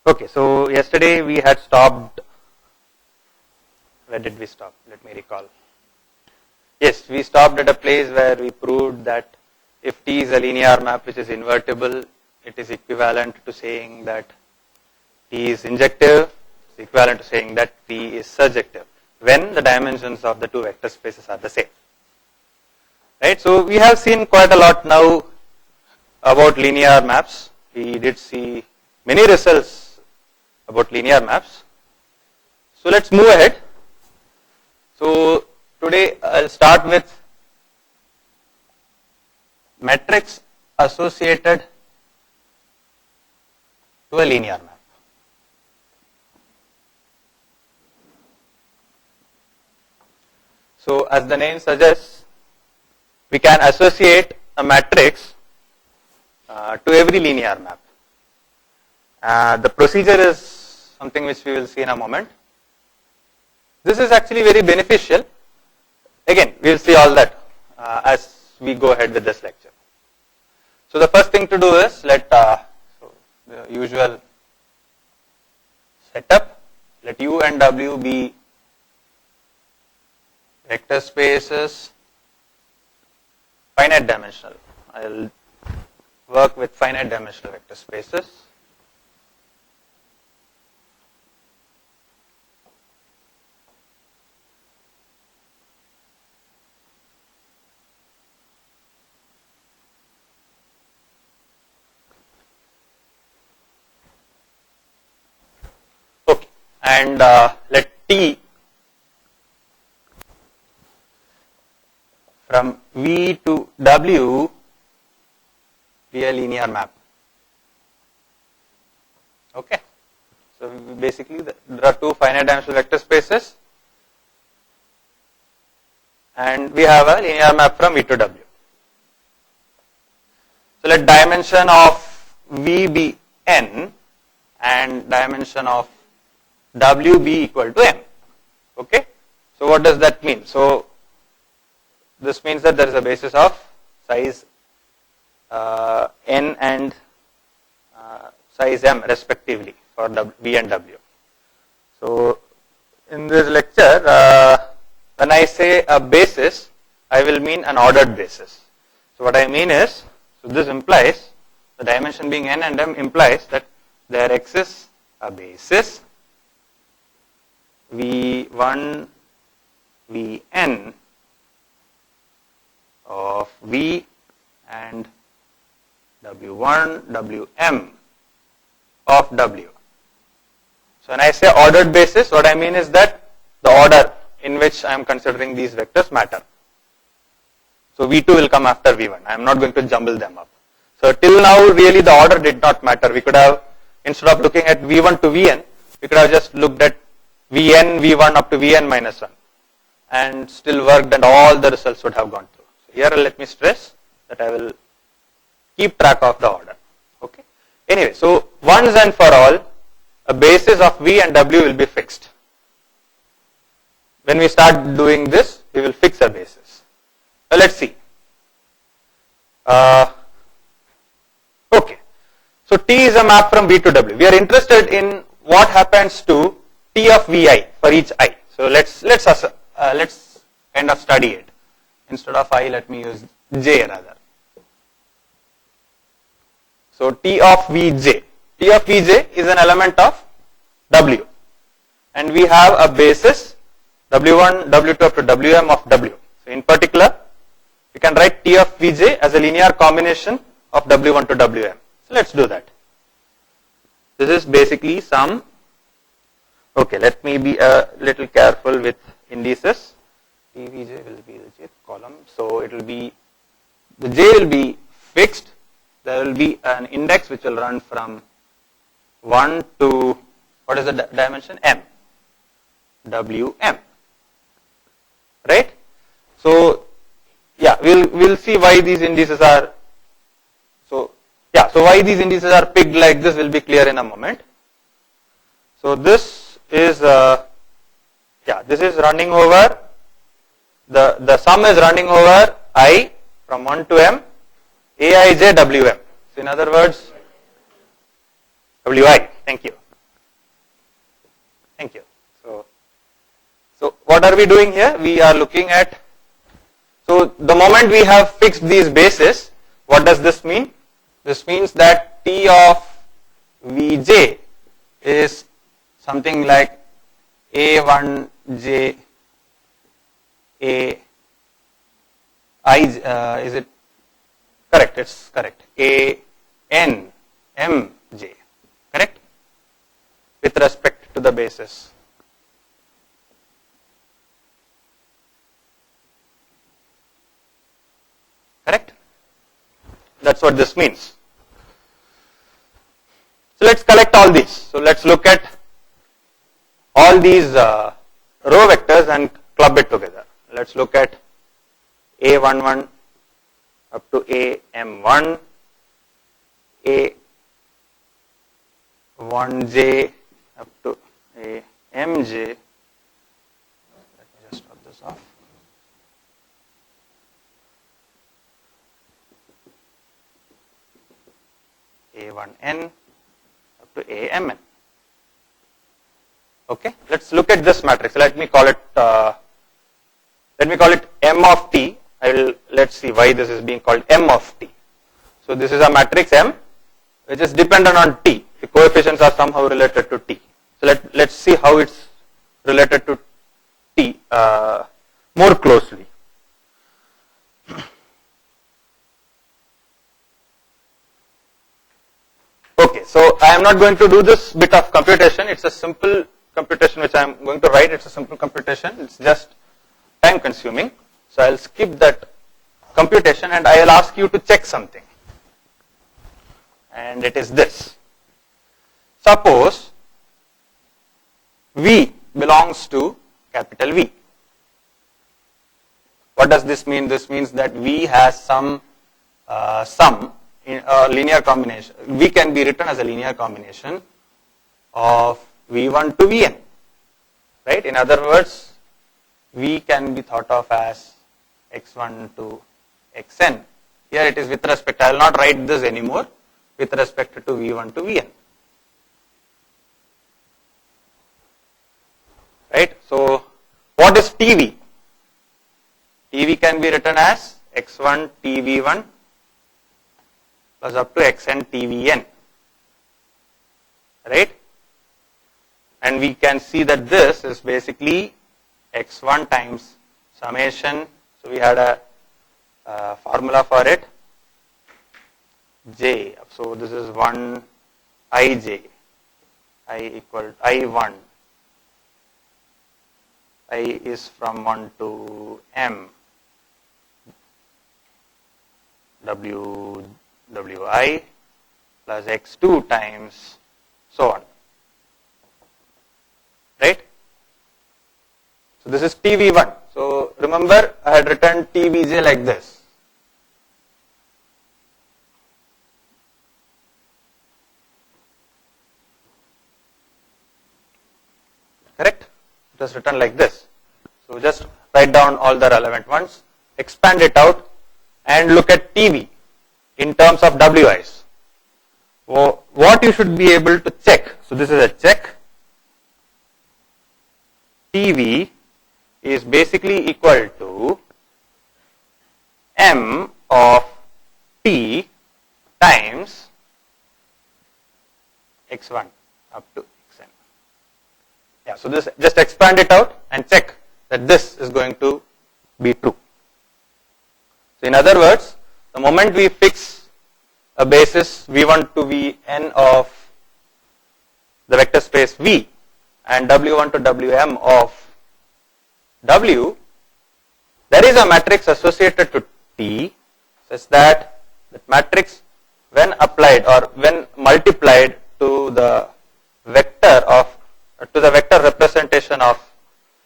Okay, so yesterday we had stopped. Where did we stop? Let me recall. Yes, we stopped at a place where we proved that if T is a linear map which is invertible, it is equivalent to saying that T is injective, it's equivalent to saying that T is surjective when the dimensions of the two vector spaces are the same. Right? So we have seen quite a lot now about linear maps. We did see many results about linear maps. So let's move ahead. So today I'll start with metrics associated to a linear map. So as the name suggests, we can associate a matrix to every linear map. The procedure is something which we will see in a moment. This is actually very beneficial. Again, we will see all that as we go ahead with this lecture. So the first thing to do is let the usual setup. Let U and W be vector spaces, finite dimensional. I will work with finite dimensional vector spaces. Okay, and let T from V to W be a linear map. Okay, so basically there are two finite dimensional vector spaces and we have a linear map from V to W. So let dimension of V be n and dimension of W be equal to m. Okay, so what does that mean? So this means that there is a basis of size n and size m respectively for V and W. So in this lecture, when I say a basis, I will mean an ordered basis. So what I mean is, so this implies, the dimension being n and m implies that there exists a basis V1, Vn of V and W1, Wm of W. So when I say ordered basis, what I mean is that the order in which I am considering these vectors matter. So V2 will come after V1. I am not going to jumble them up. So till now really the order did not matter. We could have, instead of looking at V1 to Vn, we could have just looked at Vn, V1 up to Vn minus 1 and still worked and all the results would have gone through. So here let me stress that I will keep track of the order. Okay. Anyway, so once and for all, a basis of V and W will be fixed. When we start doing this, we will fix a basis. Well, let's see. Okay. So T is a map from V to W. We are interested in what happens to T of Vi for each I. So let's kind of study it. Instead of I, let me use J rather. So T of Vj. T of Vj is an element of W. And we have a basis W1, W2 up to Wm of W. So in particular, we can write T of Vj as a linear combination of W1 to Wm. So let's do that. This is basically some, okay, let me be a little careful with indices. T Vj will be the jth column. So it will be, the J will be fixed. There will be an index which will run from 1 to, what is the dimension? M. Wm. Right? So, yeah, we'll see why these indices are, so, yeah, so why these indices are picked like this will be clear in a moment. So this is, this is running over, the sum is running over I from 1 to M, Aij Wm. So in other words, Wi, thank you. what are we doing here? We are looking at, so the moment we have fixed these bases, what does this mean? This means that T of Vj is something like A1j A I, is it correct? It's correct. A N M J, correct? With respect to the basis. Correct? That's what this means. So let's collect all these. So let's look at all these row vectors and club it together. Let's look at A11 up to AM1, A1j up to AMJ. Let me just drop this off. A1n up to AMN. Okay, let's look at this matrix. Let me call it M of T. Let's see why this is being called M of T. So this is a matrix M which is dependent on T. The coefficients are somehow related to T. So let's see how it's related to T more closely. Okay, so I am not going to do this bit of computation. It's a simple computation which I am going to write. It's a simple computation. It's just time consuming. So I'll skip that computation and I'll ask you to check something. And it is this. Suppose V belongs to capital V. What does this mean? This means that V has some sum in a linear combination. V can be written as a linear combination of V1 to Vn. Right? In other words, V can be thought of as x1 to xn. Here it is with respect, I will not write this anymore, with respect to V1 to Vn. Right? So, what is TV? TV can be written as x1 TV1 plus up to xn TVn. Right? And we can see that this is basically x1 times summation. So we had a formula for it, j. So this is 1 ij, I equal I1. I is from 1 to m, wi plus x2 times so on. Right? So this is TV1. So remember, I had written TVJ like this. Correct? It was written like this. So just write down all the relevant ones, expand it out, and look at TV in terms of WIs. So what you should be able to check. So this is a check. TV is basically equal to M of T times x1 up to xn. Yeah, so this, just expand it out and check that this is going to be true. So in other words, the moment we fix a basis V1 to Vn of the vector space V and W1 to Wm of W, there is a matrix associated to T such that matrix when applied or when multiplied to the vector representation of,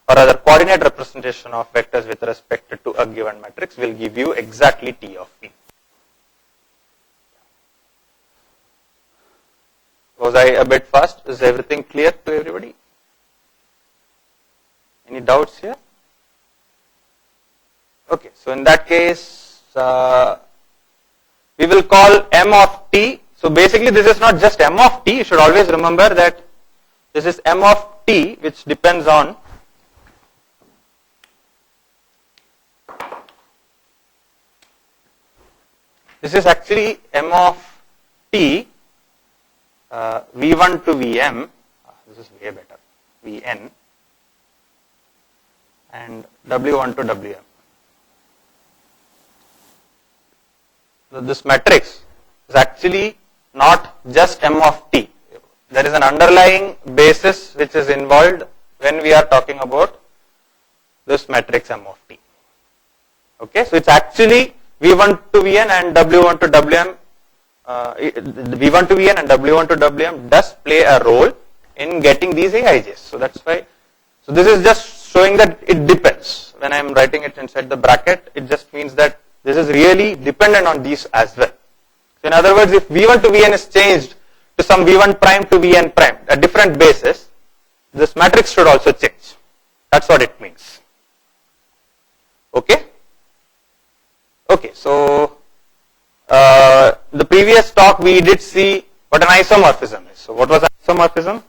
or rather coordinate representation of vectors with respect to a given matrix will give you exactly T of V. Was I a bit fast? Is everything clear to everybody? Any doubts here? Okay, so in that case, we will call M of T. So basically this is not just M of T, you should always remember that this is M of T which depends on this is actually M of t, V1 to Vm, this is way better, Vn, and W1 to Wm. So this matrix is actually not just M of t. There is an underlying basis which is involved when we are talking about this matrix M of t. Okay, so it's actually V1 to Vn and W1 to Wm. V1 to Vn and W1 to Wm does play a role in getting these Aij's. So that's why. So this is just showing that it depends. When I am writing it inside the bracket, it just means that this is really dependent on these as well. So in other words, if V1 to Vn is changed to some V1 prime to Vn prime, a different basis, this matrix should also change. That's what it means. Okay? Okay, so the previous talk we did see what an isomorphism is. So what was isomorphism?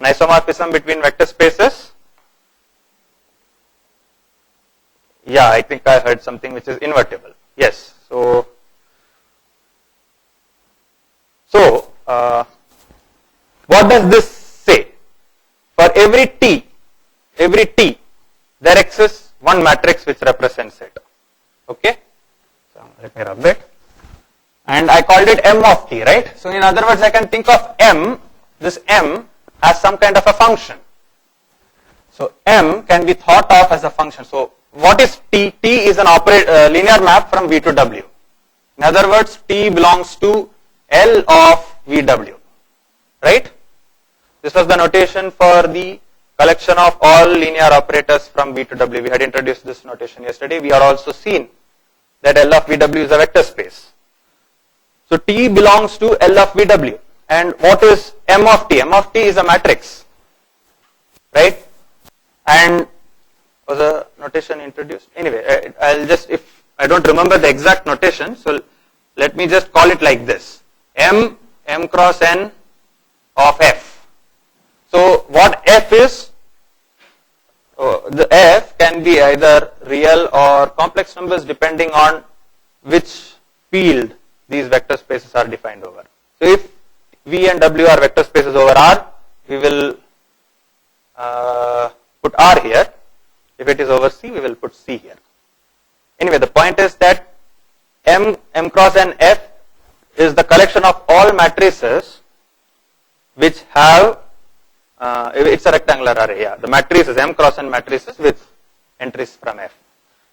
An isomorphism between vector spaces. Yeah, I think I heard something which is invertible. Yes. So what does this say? For every t, there exists one matrix which represents it. Okay. So let me rub it. And I called it M of t, right? So in other words, I can think of M, this M, as some kind of a function. So M can be thought of as a function. So what is t? T is an linear map from V to W. In other words, t belongs to L of VW, right? This was the notation for the collection of all linear operators from V to W. We had introduced this notation yesterday. We are also seen that L of VW is a vector space. So T belongs to L of VW. And what is M of T? M of T is a matrix, right? And was a notation introduced? Anyway, I'll just, if I don't remember the exact notation, so let me just call it like this. M cross N of F. So what F is? The F can be either real or complex numbers depending on which field these vector spaces are defined over. So if V and W are vector spaces over R, we will put R here. If it is over C, we will put C here. Anyway, the point is that M cross N F is the collection of all matrices which have, it's a rectangular array, yeah. The matrices, M cross N matrices with entries from F.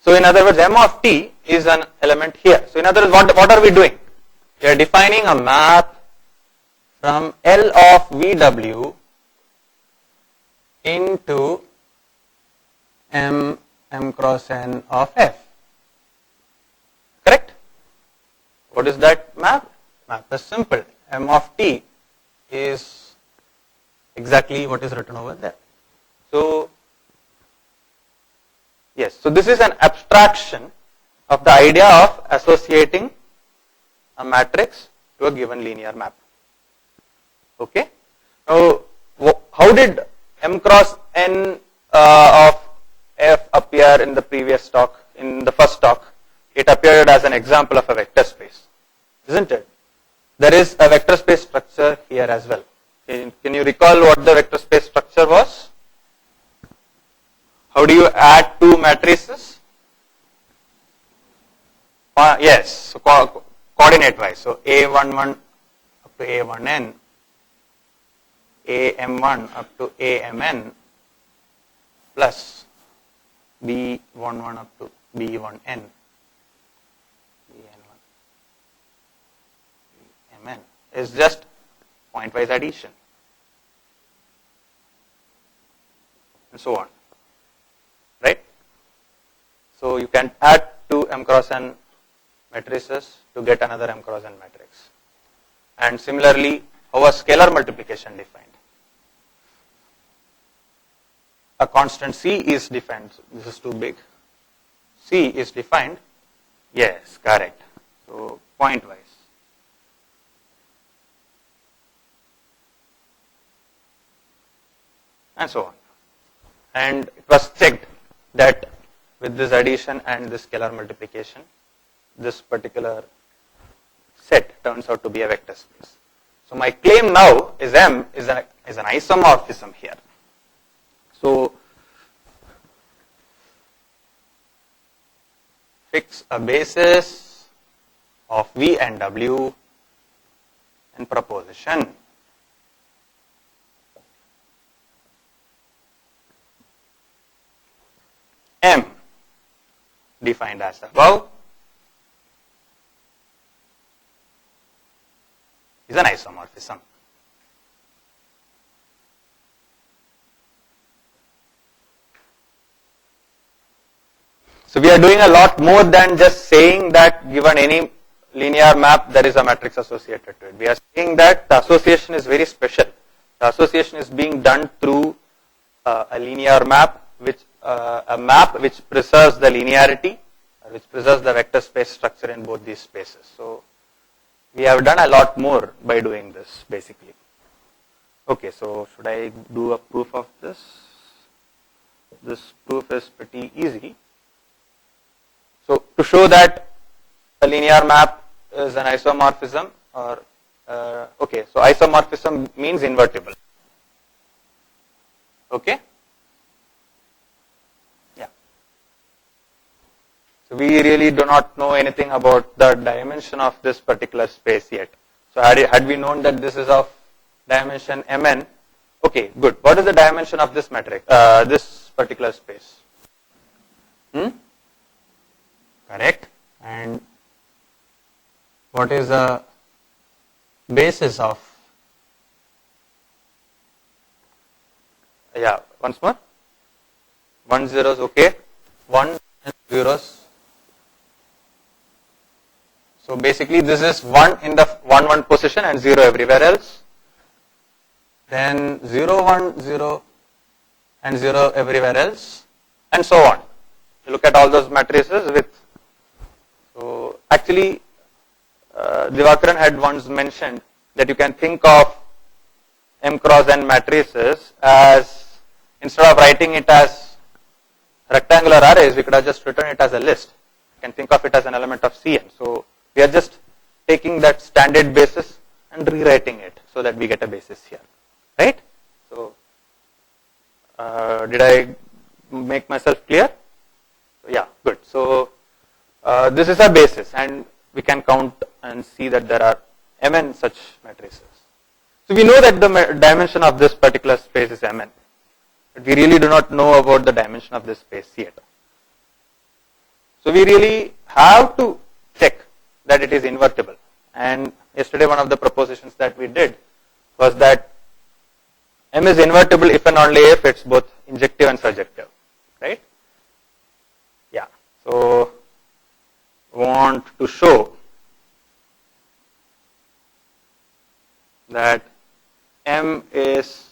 So in other words, M of T is an element here. So in other words, what are we doing? We are defining a map from L of VW into M cross N of F. Correct? What is that map? Map is simple. M of T is exactly what is written over there. So, yes, so this is an abstraction of the idea of associating a matrix to a given linear map. Okay? Now, how did M cross N of F appear in the previous talk, in the first talk? It appeared as an example of a vector space, isn't it? There is a vector space structure here as well. Can you recall what the vector space structure was? How do you add two matrices? Yes, so coordinate wise. So A11 up to A1n, AM1 up to AMN plus B11 up to B1n. Bn1 is just point-wise addition, and so on, right? So you can add two M cross N matrices to get another M cross N matrix. And similarly, how is scalar multiplication defined? A constant C is defined. This is too big. C is defined. Yes, correct. So point-wise. And so on. And it was checked that with this addition and this scalar multiplication, this particular set turns out to be a vector space. So my claim now is M is an isomorphism here. So fix a basis of V and W in proposition. M defined as above is an isomorphism. So we are doing a lot more than just saying that given any linear map there is a matrix associated to it. We are saying that the association is very special. The association is being done through a linear map, a map which preserves the linearity, which preserves the vector space structure in both these spaces. So we have done a lot more by doing this basically. Okay, so should I do a proof of this? This proof is pretty easy. So to show that a linear map is an isomorphism, or okay, so isomorphism means invertible. Okay? Yeah. So we really do not know anything about the dimension of this particular space yet. So had we known that this is of dimension Mn, okay, good. What is the dimension of this matrix, this particular space? Correct. And what is the basis of, yeah, once more, 1 zeros, okay, 1 and zeros. So basically this is 1 in the 1 1 position and 0 everywhere else. Then 0 1 0 and 0 everywhere else, and so on. You look at all those matrices with, so actually Vadakara had once mentioned that you can think of M cross N matrices as, instead of writing it as rectangular arrays, we could have just written it as a list. You can think of it as an element of Cn. So we are just taking that standard basis and rewriting it so that we get a basis here, right? So did I make myself clear? Yeah, good. So this is a basis, and we can count and see that there are Mn such matrices. So we know that the dimension of this particular space is Mn, but we really do not know about the dimension of this space yet. So we really have to check that it is invertible. And yesterday one of the propositions that we did was that M is invertible if and only if it's both injective and surjective, right? Yeah. So want to show that M is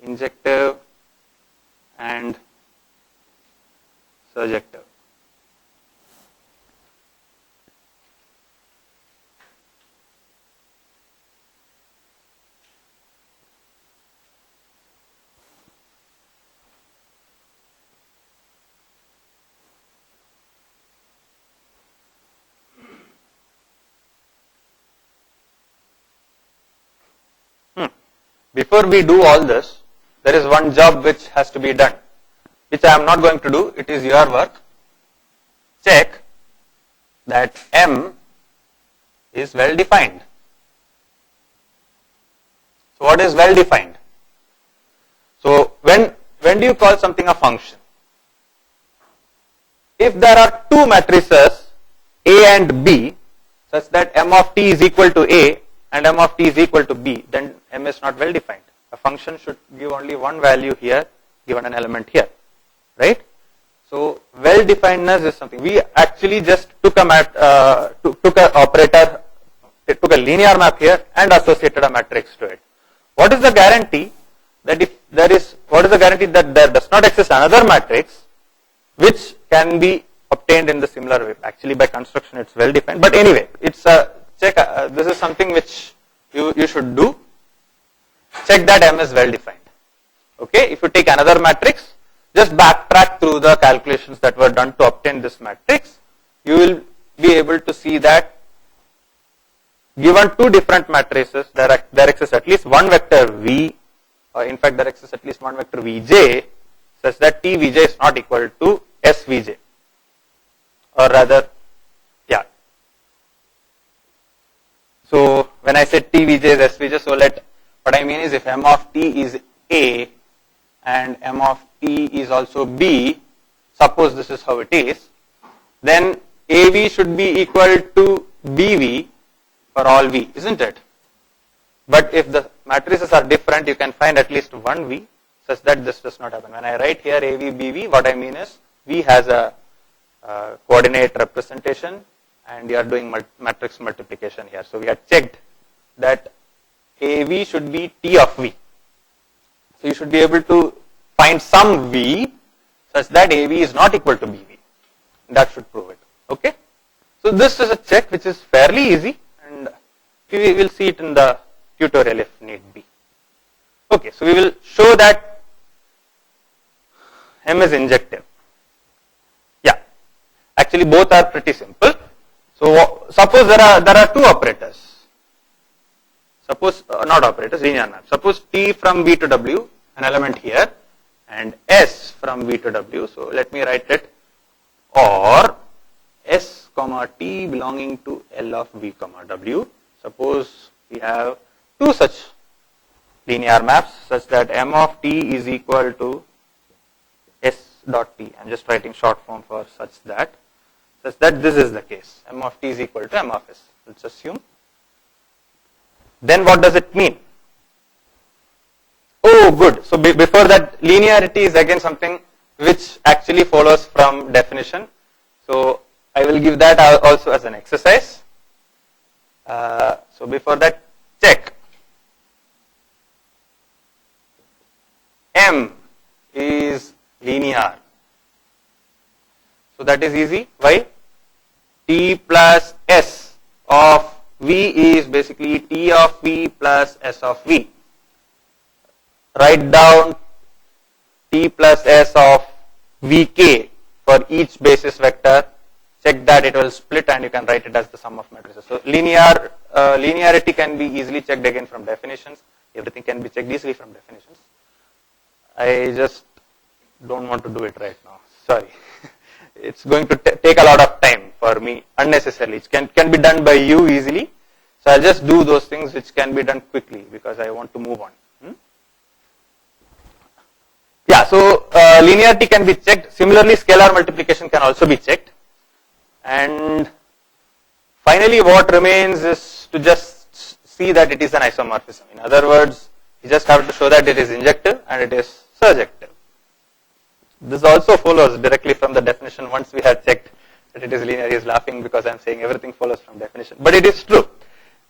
injective and surjective. Before we do all this, there is one job which has to be done, which I am not going to do. It is your work. Check that M is well defined. So what is well defined? So when do you call something a function? If there are two matrices A and B such that M of t is equal to A and M of t is equal to B, then M is not well defined. A function should give only one value here given an element here, right? So well definedness is something. We actually just took a operator, it took a linear map here and associated a matrix to it. What is the guarantee that if there is, what is the guarantee that there does not exist another matrix which can be obtained in the similar way? Actually by construction it's well defined, but anyway, it's a check, this is something which you should do. Check that M is well defined. Okay, if you take another matrix, just backtrack through the calculations that were done to obtain this matrix. You will be able to see that given two different matrices, there exists at least one vector V, or in fact there exists at least one vector Vj, such that T Vj is not equal to S Vj, or rather, yeah. So when I say T Vj is S Vj, so what I mean is if M of T is A and M of T is also B, suppose this is how it is, then AV should be equal to BV for all V, isn't it? But if the matrices are different, you can find at least one V such that this does not happen. When I write here AV, BV, what I mean is V has a coordinate representation and you are doing matrix multiplication here. So we have checked that AV should be T of V. So you should be able to find some V such that AV is not equal to BV. That should prove it. Okay. So this is a check which is fairly easy, and we will see it in the tutorial if need be. Okay. So we will show that M is injective. Yeah. Actually both are pretty simple. So suppose there are two operators. Suppose not operators, linear map. Suppose T from V to W, an element here, and S from V to W. So let me write it, or S comma T belonging to L of V comma W. Suppose we have two such linear maps such that M of T is equal to S dot T. I am just writing short form for such that this is the case. M of T is equal to M of S. Let's assume. Then what does it mean? Oh, good. So before that, linearity is again something which actually follows from definition. So I will give that also as an exercise. So before that, check M is linear. So that is easy. Why? T plus S of V is basically T of V plus S of V. Write down T plus S of Vk for each basis vector. Check that it will split and you can write it as the sum of matrices. So linearity can be easily checked again from definitions. Everything can be checked easily from definitions. I just don't want to do it right now. Sorry. It's going to take a lot of time for me unnecessarily. It can be done by you easily. So I'll just do those things which can be done quickly because I want to move on. Yeah, so linearity can be checked. Similarly, scalar multiplication can also be checked. And finally, what remains is to just see that it is an isomorphism. In other words, you just have to show that it is injective and it is surjective. This also follows directly from the definition. Once we have checked that it is linear, he is laughing because I am saying everything follows from definition. But it is true.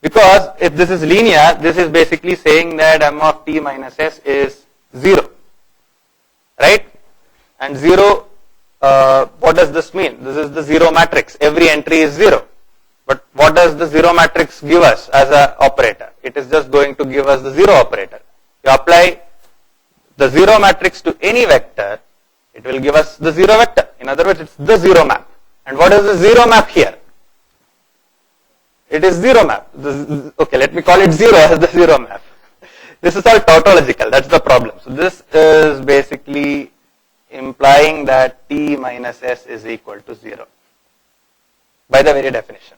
Because if this is linear, this is basically saying that M of T minus S is 0. Right? And 0, what does this mean? This is the 0 matrix. Every entry is 0. But what does the 0 matrix give us as an operator? It is just going to give us the 0 operator. You apply the 0 matrix to any vector, it will give us the 0 vector. In other words, it's the 0 map. And what is the 0 map here? It is 0 map. Okay, let me call it 0 as the 0 map. This is all tautological. That's the problem. So this is basically implying that T minus S is equal to 0 by the very definition.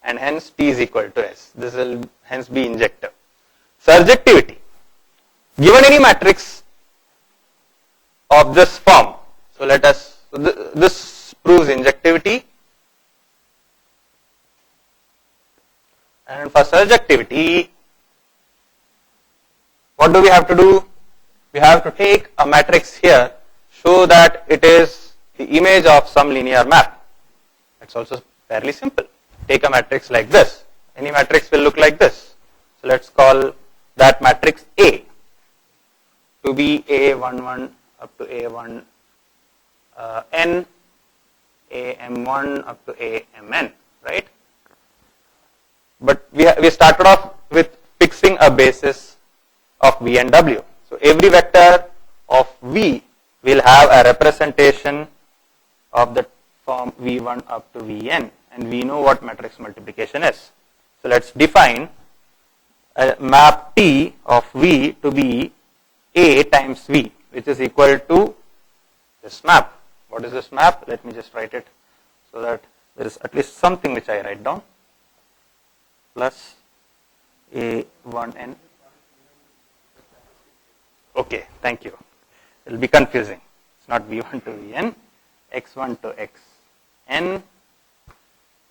And hence T is equal to S. This will hence be injective. Surjectivity. Given any matrix of this form, so this proves injectivity. And for surjectivity, what do we have to do? We have to take a matrix here, show that it is the image of some linear map. It's also fairly simple. Take a matrix like this. Any matrix will look like this. So let's call that matrix A to be A11 up to A1 n, AM1 up to AMN, right? But we started off with fixing a basis of V and W. So every vector of V will have a representation of the form V1 up to Vn, and we know what matrix multiplication is. So let's define a map T of V to be A times V, which is equal to this map. What is this map? Let me just write it so that there is at least something which I write down. Plus A1n. Okay, thank you. It will be confusing. It's not V1 to Vn, x1 to xn.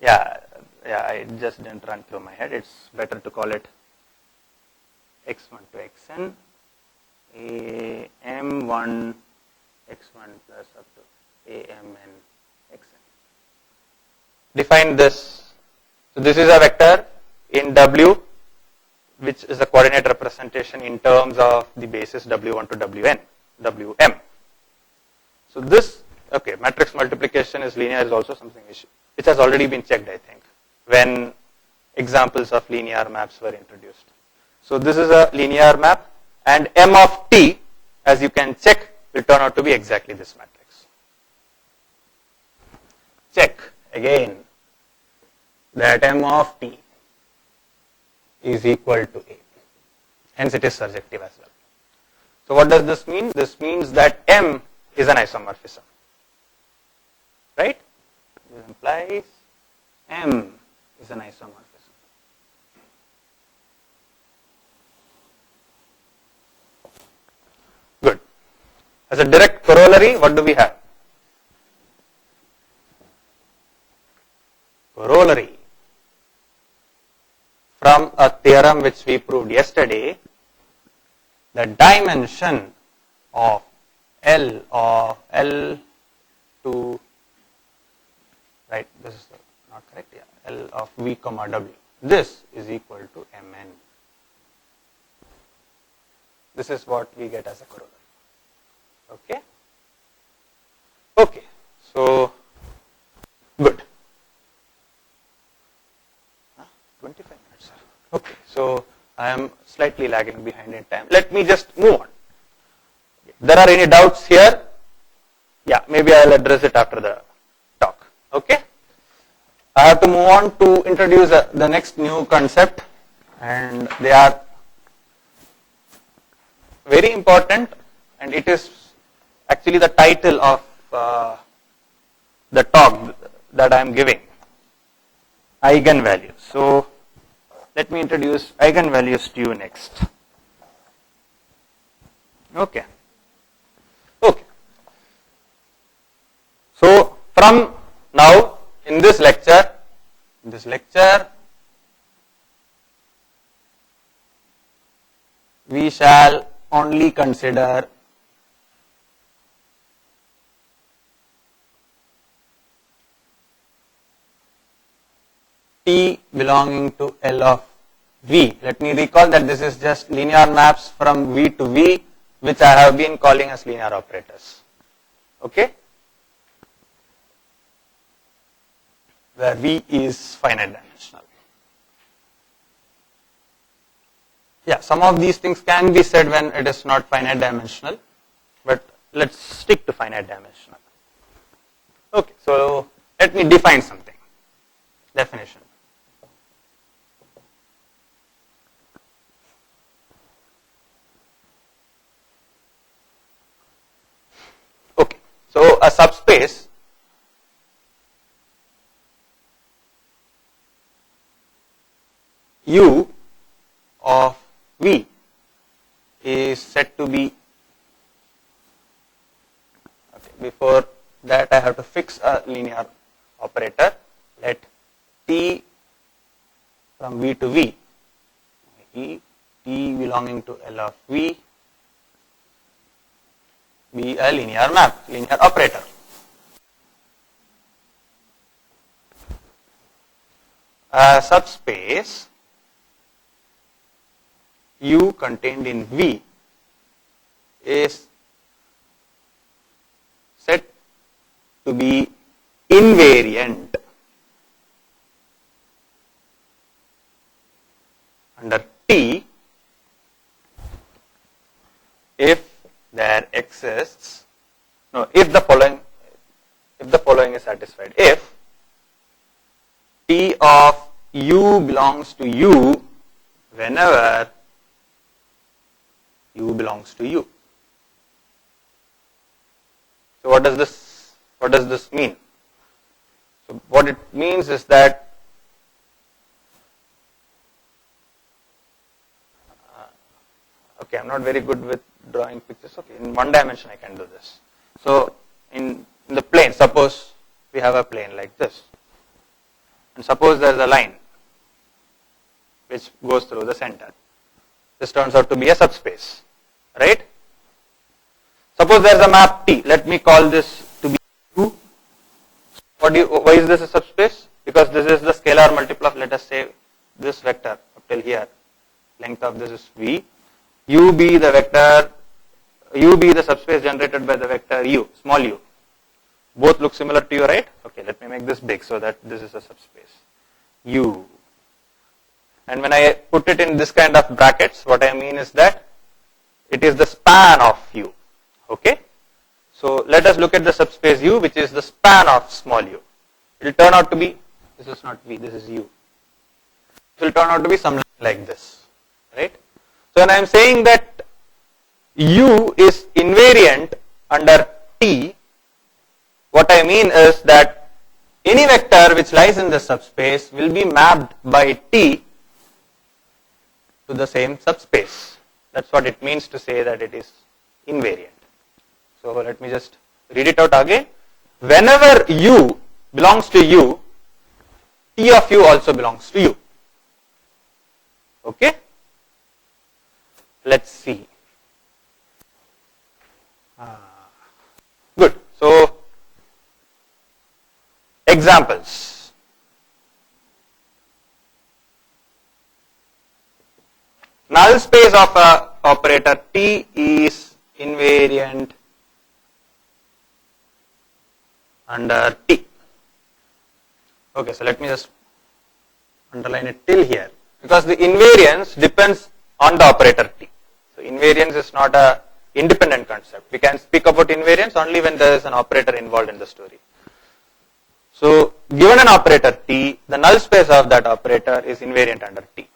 Yeah, it just didn't run through my head. It's better to call it x1 to xn, am1 x1 plus up to amn xn. Define this. So this is a vector in W, which is a coordinate representation in terms of the basis W1 to Wm. So this, okay, matrix multiplication is linear is also something which has already been checked, I think, when examples of linear maps were introduced. So this is a linear map, and M of T, as you can check, will turn out to be exactly this matrix. Check again that M of T is equal to A. Hence it is surjective as well. So what does this mean? This means that M is an isomorphism. Right? This implies M is an isomorphism. Good. As a direct corollary, what do we have? Corollary from a theorem which we proved yesterday, the dimension of L to, right, this is not correct, yeah, L of V comma W, this is equal to Mn. This is what we get as a corollary. Okay? Okay, so, good. 25 minutes, sir. Okay, so I am slightly lagging behind in time. Let me just move on. If there are any doubts here, yeah, maybe I will address it after the talk. Okay? I have to move on to introduce the next new concept, and they are very important, and it is actually the title of the talk that I am giving. Eigenvalues. So let me introduce eigenvalues to you next. Okay. Okay. So from now in this lecture, we shall only consider T belonging to L of V. Let me recall that this is just linear maps from V to V, which I have been calling as linear operators. Okay? Where V is finite dimensional. Yeah, some of these things can be said when it is not finite dimensional, but let's stick to finite dimensional. Okay, so let me define something. Definition. Okay, so a subspace U of V is said to be, okay, before that I have to fix a linear operator. Let T from V to V, T belonging to L of V, be a linear map, linear operator. A subspace U contained in V is said to be invariant under T if there exists, no, if the following is satisfied. If T of U belongs to U whenever U belongs to U. So what does this mean? So what it means is that okay, I'm not very good with drawing pictures. Okay, in one dimension I can do this. So in the plane, suppose we have a plane like this, and suppose there is a line which goes through the center. This turns out to be a subspace, right? Suppose there is a map T. Let me call this to be U. Why is this a subspace? Because this is the scalar multiple of, let us say, this vector up till here. Length of this is V. U be the vector, U be the subspace generated by the vector U, small u. Both look similar to you, right? Okay, let me make this big so that this is a subspace. U. And when I put it in this kind of brackets, what I mean is that it is the span of U. Okay? So let us look at the subspace U, which is the span of small u. It will turn out to be, this is not V, this is U. It will turn out to be something like this, right? So when I am saying that U is invariant under T, what I mean is that any vector which lies in the subspace will be mapped by T to the same subspace. That's what it means to say that it is invariant. So let me just read it out again. Whenever U belongs to U, T of U also belongs to U. Okay? Let's see. Good. So, examples. Null space of a operator T is invariant under T. Okay, so let me just underline it till here, because the invariance depends on the operator T. So invariance is not a independent concept. We can speak about invariance only when there is an operator involved in the story. So given an operator T, the null space of that operator is invariant under T.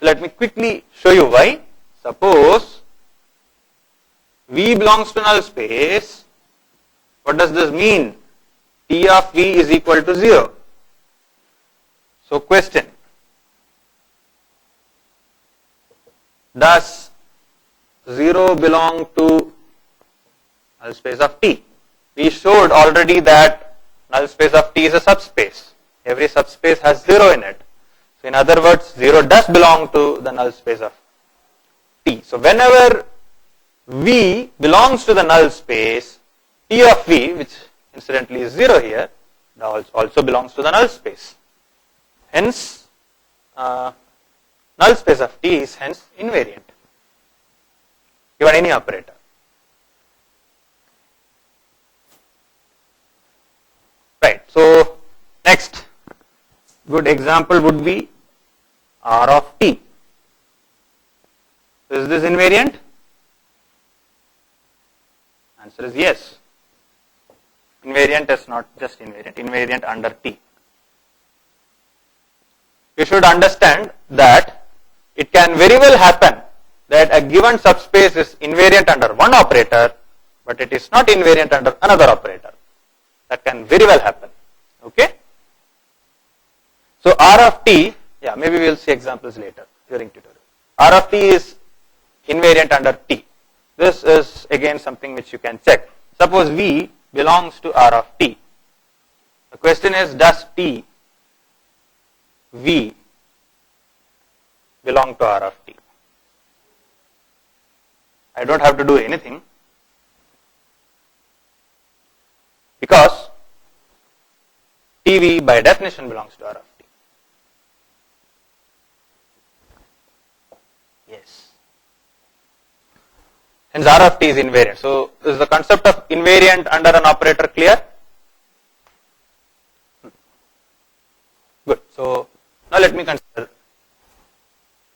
So let me quickly show you why. Suppose V belongs to null space. What does this mean? T of V is equal to 0. So question. Does 0 belong to null space of T? We showed already that null space of T is a subspace. Every subspace has 0 in it. So in other words, 0 does belong to the null space of T. So whenever V belongs to the null space, T of V, which incidentally is 0 here, also belongs to the null space. Hence, null space of T is hence invariant given any operator. Right. So next good example would be R of T. Is this invariant? Answer is yes. Invariant is not just invariant, invariant under T. You should understand that it can very well happen that a given subspace is invariant under one operator, but it is not invariant under another operator. That can very well happen. Okay? So R of T, yeah, maybe we will see examples later during tutorial. R of T is invariant under T. This is again something which you can check. Suppose V belongs to R of T. The question is, does T, V belong to R of T? I don't have to do anything because TV by definition belongs to R of T. Yes. Hence R of T is invariant. So is the concept of invariant under an operator clear? Good. So now let me consider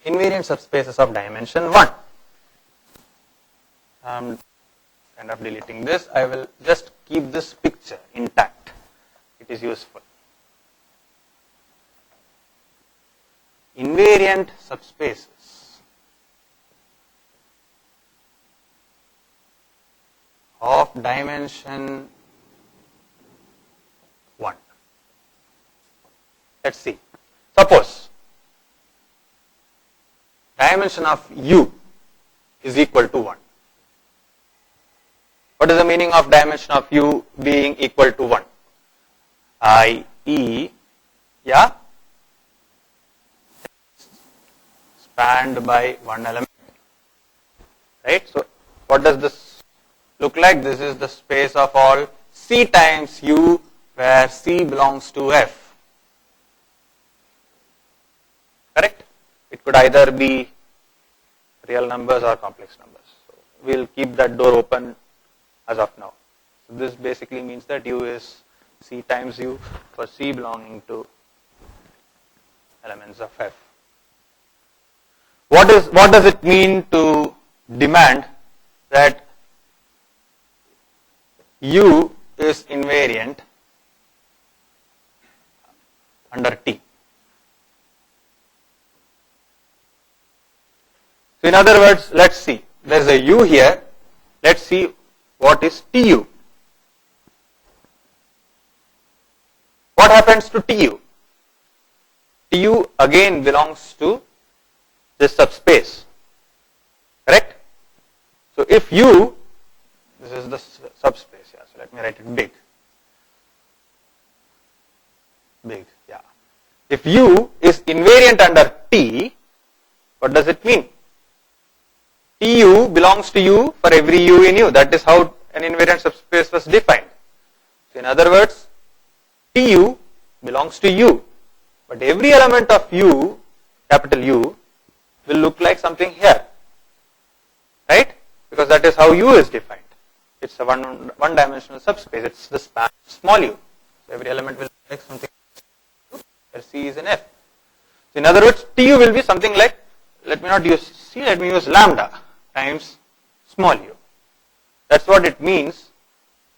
invariant subspaces of dimension 1. I am kind of deleting this. I will just keep this picture intact. It is useful. invariant subspaces of dimension 1. Let's see. Suppose dimension of U is equal to 1. What is the meaning of dimension of U being equal to 1? I.e., yeah, spanned by one element, right? So what does this look like? This is the space of all C times U where C belongs to F. Correct? It could either be real numbers or complex numbers. So we'll keep that door open as of now. So this basically means that U is C times U for C belonging to elements of F. What does it mean to demand that U is invariant under T? So in other words, let's see. There's a U here. Let's see what is TU. What happens to TU? TU again belongs to this subspace. Correct? So if U, this is the subspace, yeah, so let me write it big. Big, yeah. If U is invariant under T, what does it mean? TU belongs to U for every U in U. That is how an invariant subspace was defined. So in other words, TU belongs to U, but every element of U, capital U, will look like something here, right? Because that is how U is defined. It's a one-dimensional subspace. It's the span small u. So every element will look like something where C is in F. So in other words, TU will be something like, let me not use C, let me use lambda times small u. That's what it means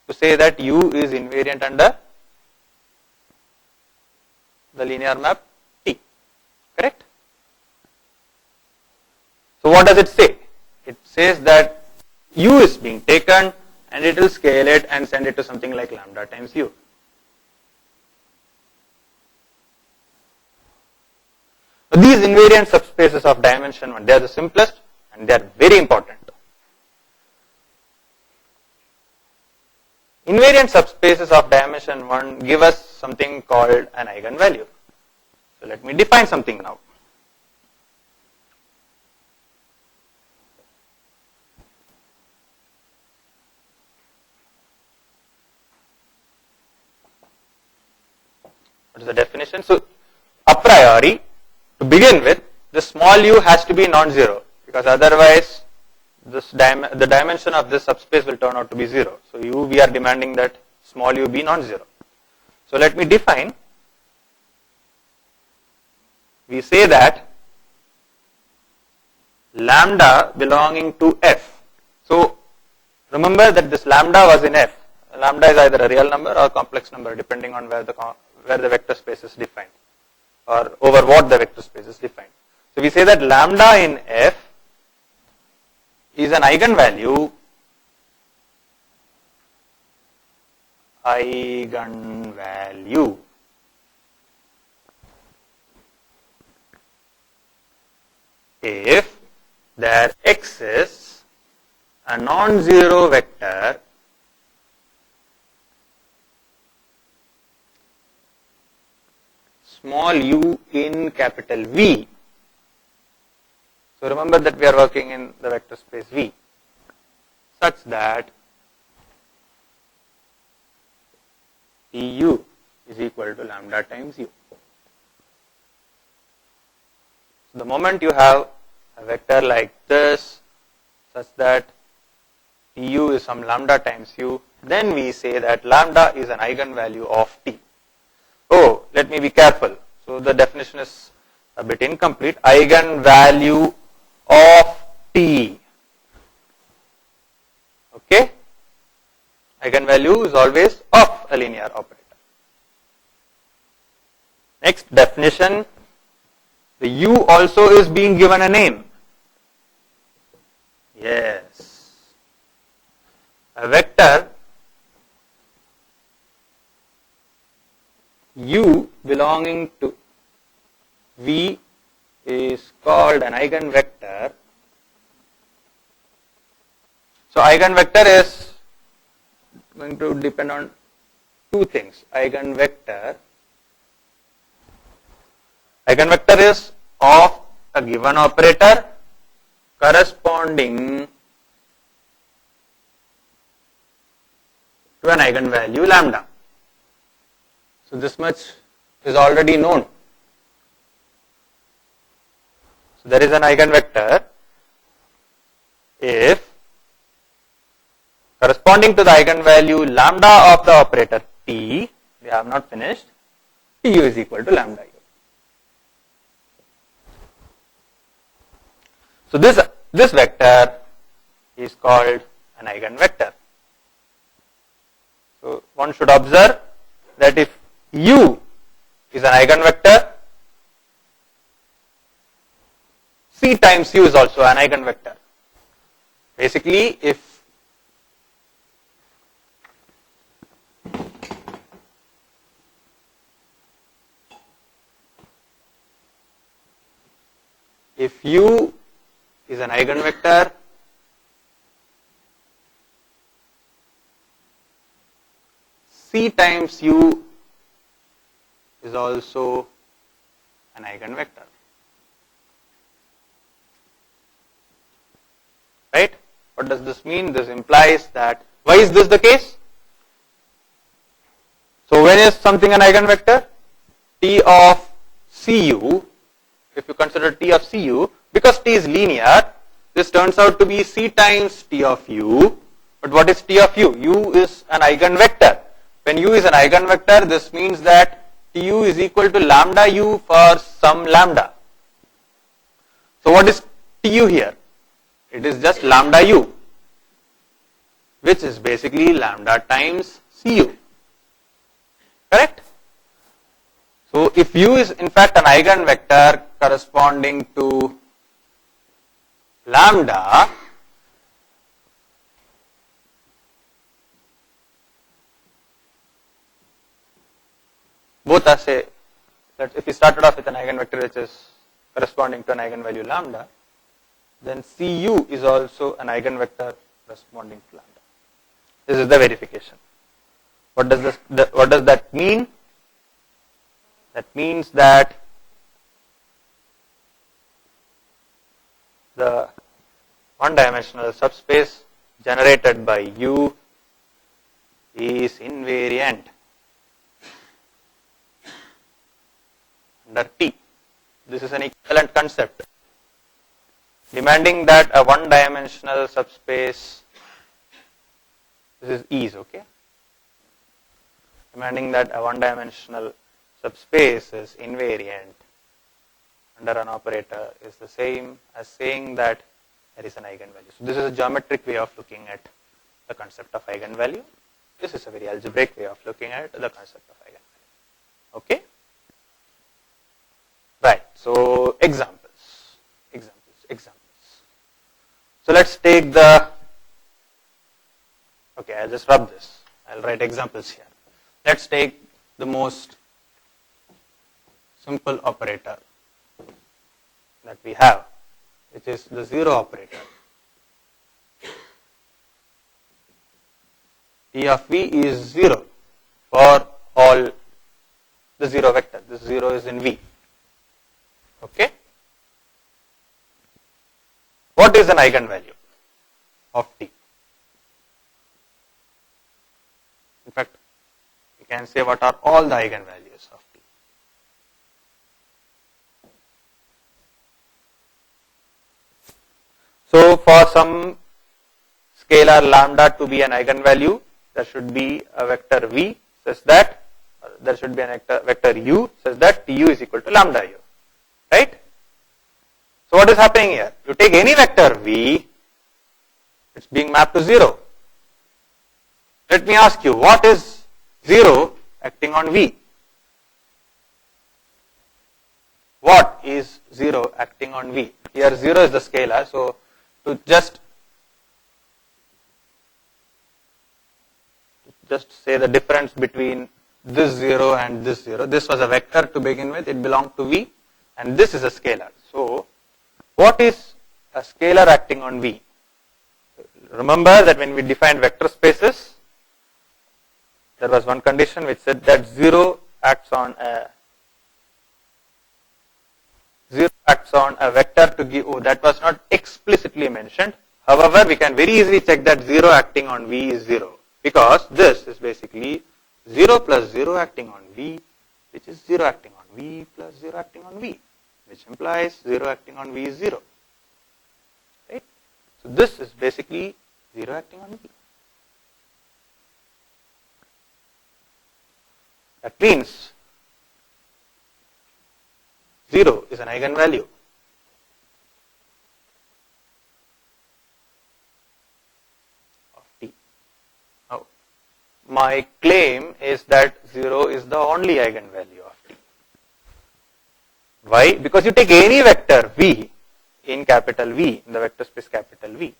to say that U is invariant under the linear map T. Correct? So what does it say? It says that U is being taken and it will scale it and send it to something like lambda times U. So these invariant subspaces of dimension 1, they are the simplest and they are very important. Invariant subspaces of dimension 1 give us something called an eigenvalue. So let me define something now. What is the definition? So a priori, to begin with, the small u has to be non-zero, because otherwise the dimension of this subspace will turn out to be 0. So we are demanding that small u be non-zero. So let me define. We say that lambda belonging to F. So remember that this lambda was in F. Lambda is either a real number or a complex number depending on where the vector space is defined, or over what the vector space is defined. So we say that lambda in F is an eigenvalue if there exists a non-zero vector small u in capital V. So remember that we are working in the vector space V, such that TU is equal to lambda times U. So the moment you have a vector like this, such that TU is some lambda times U, then we say that lambda is an eigenvalue of T. Oh, let me be careful. So the definition is a bit incomplete. Eigenvalue of T. Okay? Eigenvalue is always of a linear operator. Next definition. the u also is being given a name. Yes. A vector u belonging to V is called an eigenvector. So eigenvector is going to depend on two things. Eigenvector is of a given operator corresponding to an eigenvalue lambda. So this much is already known. So there is an eigenvector if corresponding to the eigenvalue lambda of the operator t, we have not finished, tu is equal to lambda u. So this vector is called an eigenvector. So one should observe that if u is an eigenvector, c times u is also an eigenvector. Basically, if u is an eigenvector, c times u is also an eigenvector. Right? What does this mean? This implies that, why is this the case? So when is something an eigenvector? T of Cu, if you consider T of Cu, because T is linear, this turns out to be C times T of U. But what is T of U? U is an eigenvector. When U is an eigenvector, this means that Tu is equal to lambda U for some lambda. So what is Tu here? It is just lambda U, which is basically lambda times Cu. Correct? So if U is in fact an eigenvector corresponding to lambda, both are, say, that if we started off with an eigenvector which is corresponding to an eigenvalue lambda, then Cu is also an eigenvector corresponding to lambda. This is the verification. What does that mean? That means that the one-dimensional subspace generated by U is invariant under T. This is an equivalent concept, demanding that a one-dimensional subspace, this is ease, okay? Demanding that a one-dimensional subspace is invariant under an operator is the same as saying that there is an eigenvalue. So this is a geometric way of looking at the concept of eigenvalue. This is a very algebraic way of looking at the concept of eigenvalue. Okay? Right. So examples. So let's take the, okay, I'll just rub this. I'll write examples here. Let's take the most simple operator that we have, which is the zero operator. T of V is 0 for all the zero vector. This 0 is in V. Okay? What is an eigenvalue of T? In fact, we can say what are all the eigenvalues of T. So for some scalar lambda to be an eigenvalue, there should be a vector V such that, there should be a vector U such that Tu is equal to lambda U. Right? So what is happening here? You take any vector V, it's being mapped to 0. Let me ask you, what is 0 acting on V? What is 0 acting on V. Here 0 is the scalar, so to just say the difference between this 0 and this 0, this was a vector to begin with, it belonged to V, and this is a scalar. So what is a scalar acting on V? Remember that when we defined vector spaces, there was one condition which said that 0 acts on a vector to give, that was not explicitly mentioned. However, we can very easily check that 0 acting on V is 0, because this is basically 0 plus 0 acting on V, which is 0 acting on V plus 0 acting on V, which implies 0 acting on V is 0. Right? So this is basically 0 acting on V. That means 0 is an eigenvalue. Of T. Now, my claim is that 0 is the only eigenvalue of T. Why? Because you take any vector V in capital V, in the vector space capital V,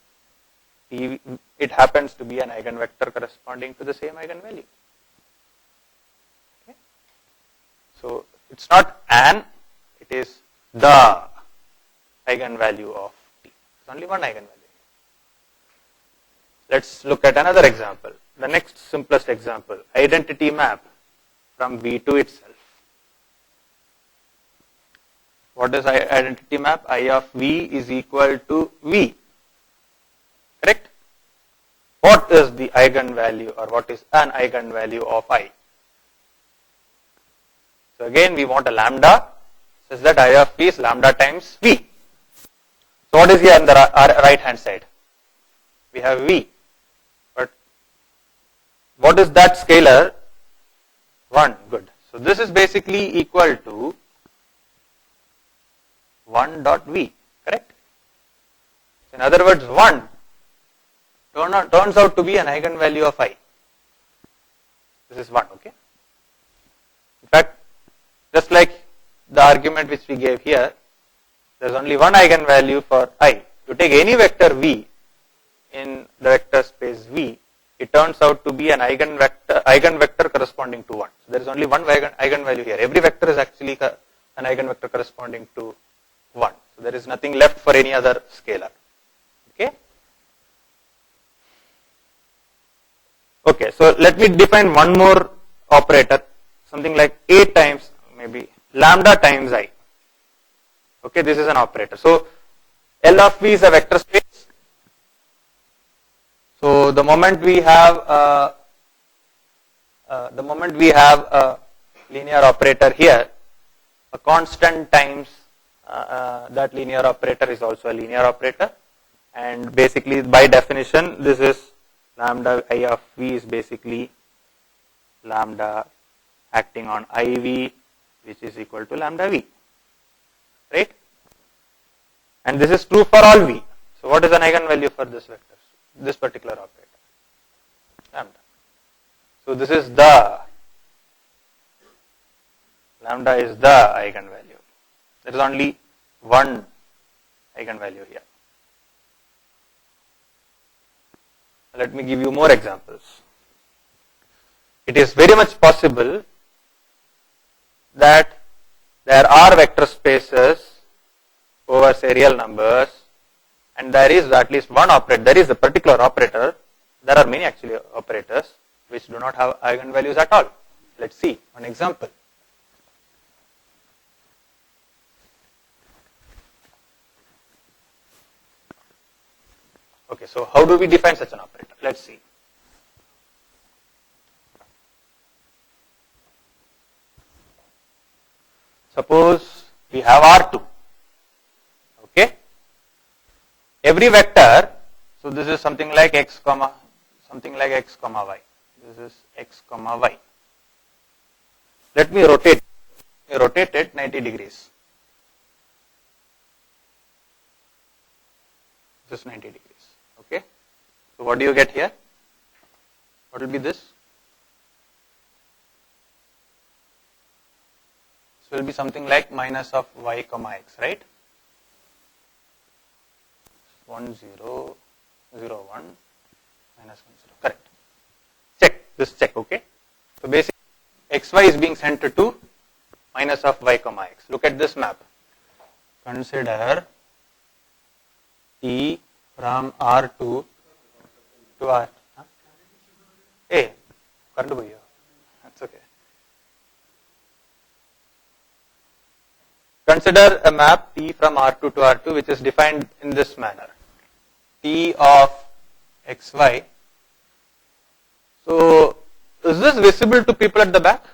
it happens to be an eigenvector corresponding to the same eigenvalue. Okay? So it's not an, it is the eigenvalue of T. It's only one eigenvalue. Let's look at another example. The next simplest example, identity map from V to itself. What is identity map? I of V is equal to V. Correct? What is the eigenvalue, or what is an eigenvalue of I? So again, we want a lambda, says that I of V is lambda times V. So what is here on the right hand side? We have V. But what is that scalar? 1. Good. So this is basically equal to 1 dot V. Correct? So in other words, 1 turns out to be an eigenvalue of I. This is 1, okay? In fact, just like the argument which we gave here, there is only one eigenvalue for I. You take any vector V in the vector space V, it turns out to be an eigenvector corresponding to 1. So there is only one eigenvalue here. Every vector is actually an eigenvector corresponding to 1. So there is nothing left for any other scalar. Okay? Okay, so let me define one more operator, something like A times, maybe lambda times I. Okay, this is an operator. So L of V is a vector space. So the moment we have a linear operator here, a constant times that linear operator is also a linear operator, and basically by definition this is lambda I of V is basically lambda acting on IV, which is equal to lambda V, right? And this is true for all V. So what is an eigenvalue for this vector, this particular operator? Lambda. So this is the lambda is the eigenvalue. There is only one eigenvalue here. Let me give you more examples. It is very much possible that there are vector spaces over say real numbers, and there is at least one operator, there is a particular operator, there are many actually operators which do not have eigenvalues at all. Let's see one example. Okay, so how do we define such an operator? Let's see. Suppose we have R2. Okay. Every vector, so this is something like x comma y. This is x comma y. Let me rotate it 90 degrees. This is 90 degrees. Okay. So what do you get here? What will be this? This will be something like minus of y comma x, right? 1 0 0 1 minus 1 0, correct. Check, okay. So basically xy is being sent to minus of y comma x. Look at this map. Consider T from R2 to R. Huh? Hey, that's okay. Consider a map T from R2 to R2 which is defined in this manner. T of xy. So, is this visible to people at the back?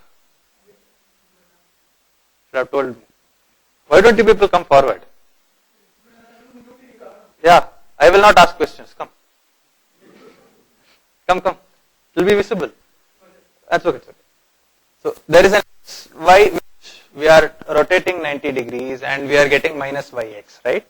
Should have told me. Why don't you people come forward? Yeah, I will not ask questions. Come. It will be visible. That's okay. So, there is an y which we are rotating 90 degrees and we are getting minus yx, right?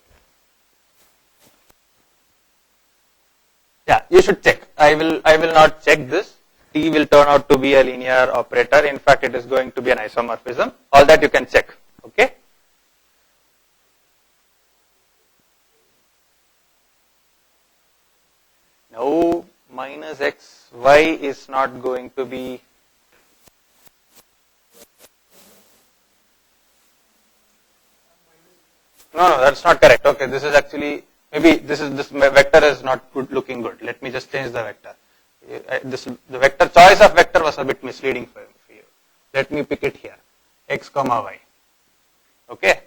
Yeah, you should check. I will not check this. T will turn out to be a linear operator. In fact, it is going to be an isomorphism. All that you can check. Okay. Now, minus xy is not going to be no, that's not correct. Okay, this is actually maybe this vector is not looking good. Let me just change the vector. The vector choice of vector was a bit misleading for you. Let me pick it here, x comma y. Okay.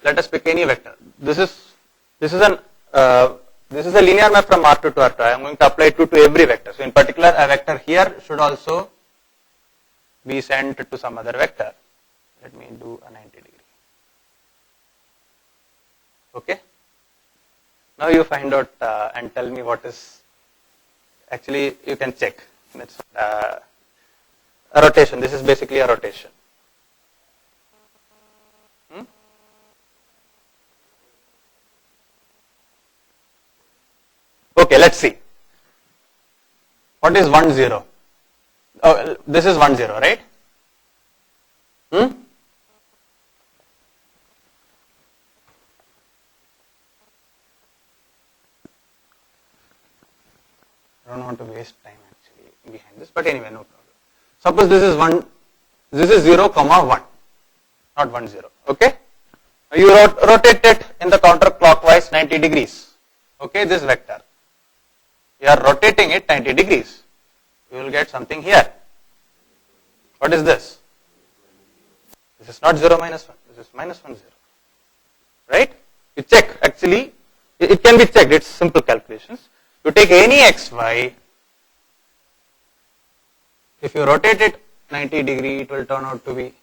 Let us pick any vector. This is a linear map from R2 to R2. I am going to apply 2 to every vector. So in particular, a vector here should also be sent to some other vector. Let me do a 90 degree. Okay. Now you find out and tell me what is actually you can check. It's a rotation. This is basically a rotation. Okay, let's see. What is 1 0? Oh, this is 1 0, right? I don't want to waste time actually behind this, but anyway, no problem. Suppose this is 1, this is 0 comma 1, not 1 0. Okay? You rotate it in the counterclockwise 90 degrees. Okay, this vector. You are rotating it 90 degrees. You will get something here. What is this? This is not 0 minus 1. This is minus 1 0. Right? You check. Actually, it can be checked. It's simple calculations. You take any xy. If you rotate it 90 degree, it will turn out to be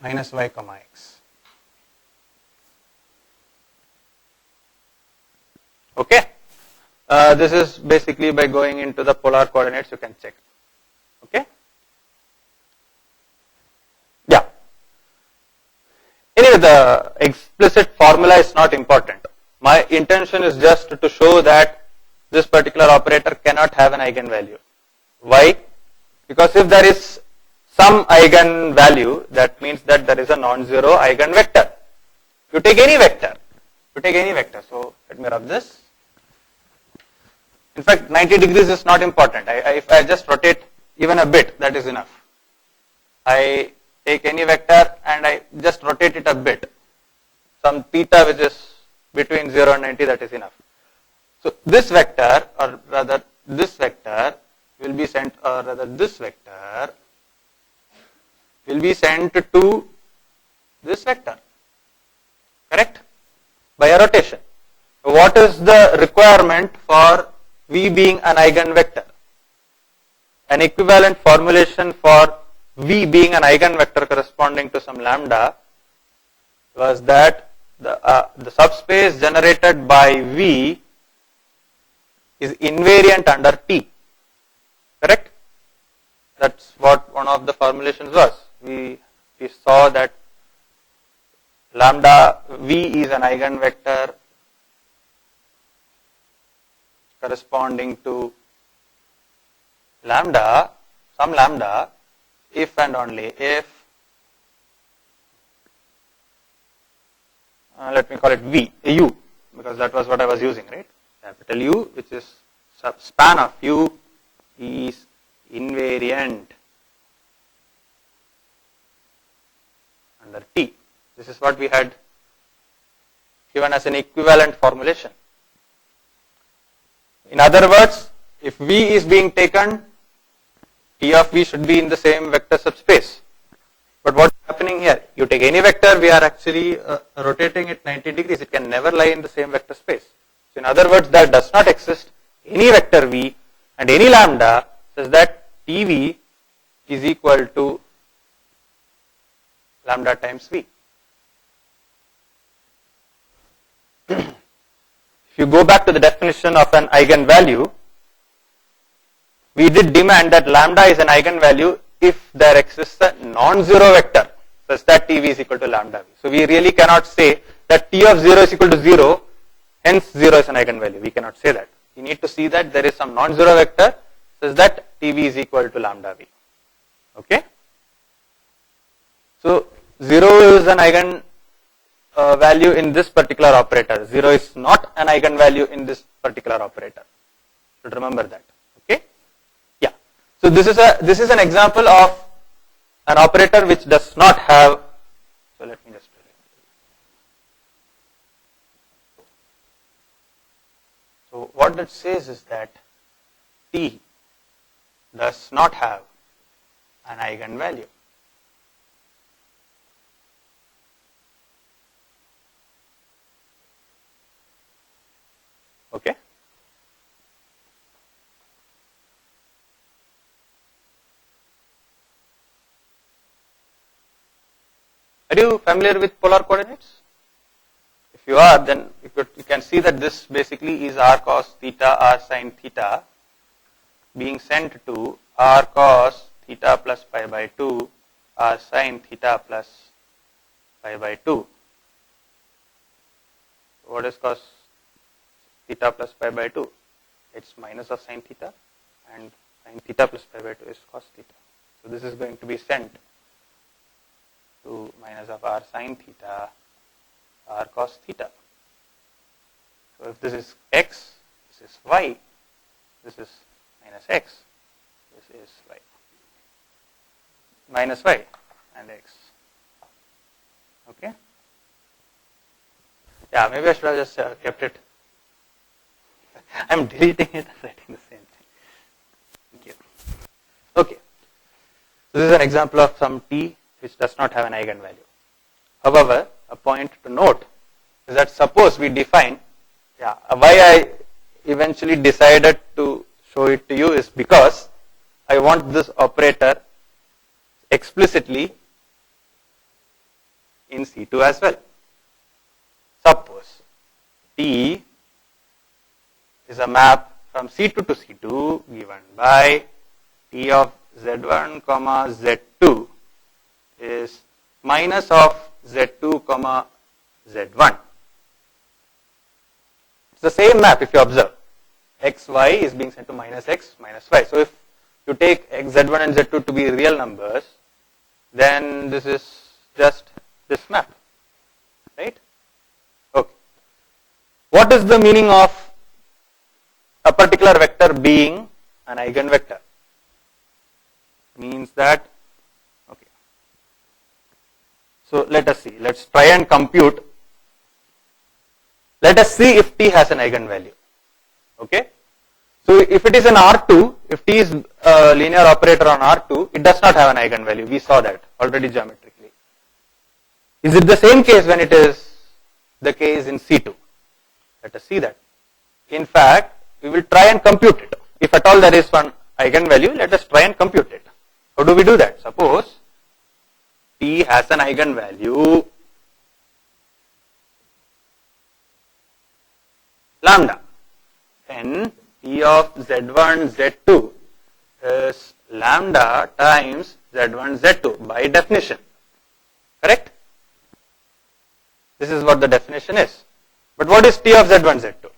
minus y comma x. Okay. This is basically by going into the polar coordinates, you can check. Okay. Yeah. Anyway, the explicit formula is not important. My intention is just to show that this particular operator cannot have an eigenvalue. Why? Because if there is some eigenvalue, that means that there is a non-zero eigenvector. You take any vector. So let me rub this. In fact, 90 degrees is not important. If I just rotate even a bit, that is enough. I take any vector and I just rotate it a bit. Some theta which is between 0 and 90, that is enough. So this vector, or rather this vector will be sent, or rather this vector will be sent to this vector. Correct? By a rotation. What is the requirement for V being an eigenvector? An equivalent formulation for V being an eigenvector corresponding to some lambda was that the subspace generated by V is invariant under T. Correct? That's what one of the formulations was. We saw that lambda V is an eigenvector corresponding to lambda, some lambda, if and only if, let me call it V, U, because that was what I was using, right? Capital U, which is span of U is invariant under T. This is what we had given as an equivalent formulation. In other words, if V is being taken, T of V should be in the same vector subspace. But what is happening here? You take any vector, we are actually rotating it 90 degrees. It can never lie in the same vector space. So in other words, there does not exist any vector V and any lambda such that TV is equal to lambda times V. If you go back to the definition of an eigenvalue, we did demand that lambda is an eigenvalue if there exists a non-zero vector such that TV is equal to lambda V. So we really cannot say that T of 0 is equal to 0, hence 0 is an eigenvalue. We cannot say that. We need to see that there is some non-zero vector such that TV is equal to lambda V. Okay? So 0 is an eigen value in this particular operator. 0 is not an eigenvalue in this particular operator. Should remember that. Okay? Yeah. So this is an example of an operator which does not have. So let me just. So what that says is that T does not have an eigenvalue. Okay. Are you familiar with polar coordinates? If you are, then you can see that this basically is r cos theta, r sin theta being sent to r cos theta plus pi by 2, r sin theta plus pi by 2. What is cos theta plus pi by 2? It's minus of sin theta, and sin theta plus pi by 2 is cos theta. So this is going to be sent to minus of r sin theta, r cos theta. So if this is x, this is y, this is minus x, this is y, minus y and x. Okay? Yeah, maybe I should have just kept it. I am deleting it and writing the same thing. Thank you. Okay. This is an example of some t which does not have an eigenvalue. However, a point to note is that suppose we define, why I eventually decided to show it to you is because I want this operator explicitly in C2 as well. Suppose T is a map from C2 to C2 given by T of Z1, Z2 is minus of Z2, Z1. It's the same map if you observe. X, Y is being sent to minus X, minus Y. So if you take X, Z1 and Z2 to be real numbers, then this is just this map. Right? Okay. What is the meaning of a particular vector being an eigenvector? Means that, okay. So let us see. Let's try and compute. Let us see if T has an eigenvalue. Okay. So if it is an R2, if T is a linear operator on R2, it does not have an eigenvalue. We saw that already geometrically. Is it the same case when it is the case in C2? Let us see that. In fact, we will try and compute it. If at all there is one eigenvalue, let us try and compute it. How do we do that? Suppose T has an eigenvalue lambda, then T of Z1, Z2 is lambda times Z1, Z2 by definition. Correct? This is what the definition is. But what is T of Z1, Z2?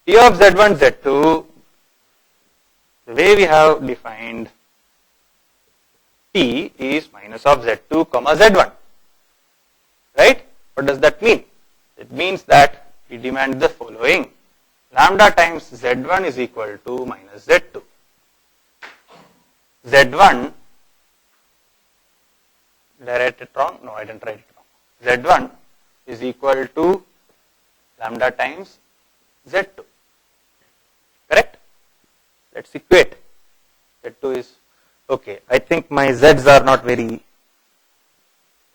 T of Z1, Z2, the way we have defined T is minus of Z2 comma Z1. Right? What does that mean? It means that we demand the following. Lambda times Z1 is equal to minus Z2. Z1, did I write it wrong? No, I didn't write it wrong. Z1 is equal to lambda times Z2. Correct? Let's equate. Z2 is, okay, I think my Z's are not very